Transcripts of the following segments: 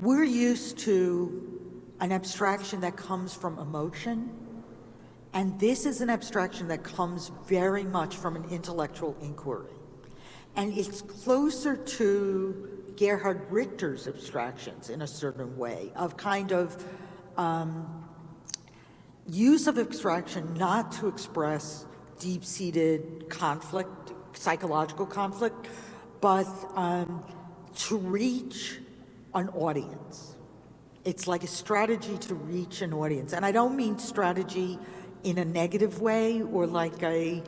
We're used to an abstraction that comes from emotion, and this is an abstraction that comes very much from an intellectual inquiry. And it's closer to Gerhard Richter's abstractions in a certain way, of kind of use of abstraction not to express deep-seated conflict, psychological conflict, but to reach an audience. It's like a strategy to reach an audience. And I don't mean strategy in a negative way or like a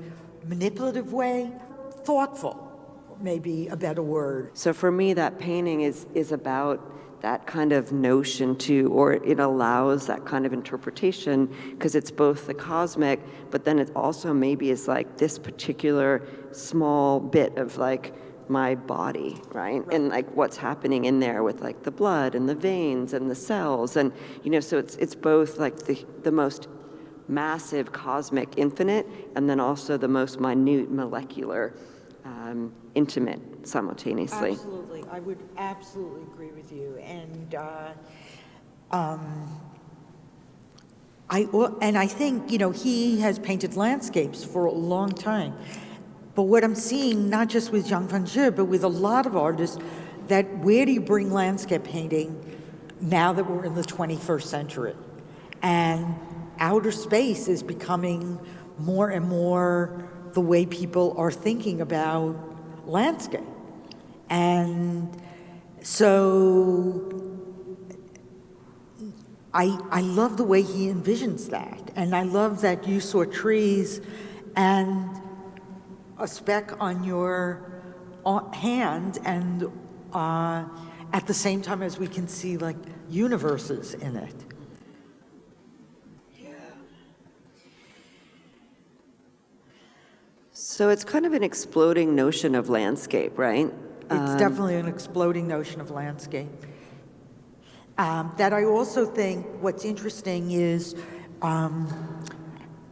manipulative way. Thoughtful may be a better word. So for me, that painting is about that kind of notion too, or it allows that kind of interpretation, because it's both the cosmic, but then it also maybe is like this particular small bit of like my body, right? And like what's happening in there with like the blood and the veins and the cells, and so it's both like the most massive cosmic infinite, and then also the most minute molecular intimate simultaneously. Absolutely, I would absolutely agree with you, and I think he has painted landscapes for a long time. But what I'm seeing, not just with Zeng Fanzhi, but with a lot of artists, that where do you bring landscape painting now that we're in the 21st century? And outer space is becoming more and more the way people are thinking about landscape. And so I love the way he envisions that. And I love that you saw trees and a speck on your hand, and at the same time as we can see like universes in it. Yeah. So it's kind of an exploding notion of landscape, right? It's definitely an exploding notion of landscape. That I also think what's interesting is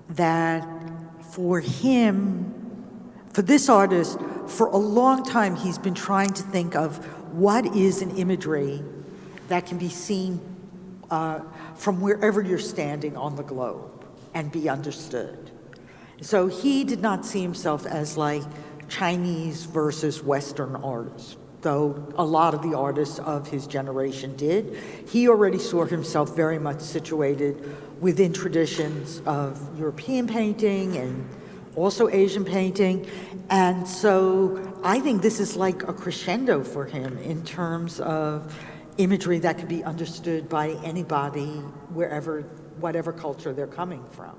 that for him, for this artist, for a long time, he's been trying to think of what is an imagery that can be seen from wherever you're standing on the globe and be understood. So he did not see himself as like Chinese versus Western artists, though a lot of the artists of his generation did. He already saw himself very much situated within traditions of European painting and also Asian painting. And so I think this is like a crescendo for him in terms of imagery that can be understood by anybody, wherever, whatever culture they're coming from.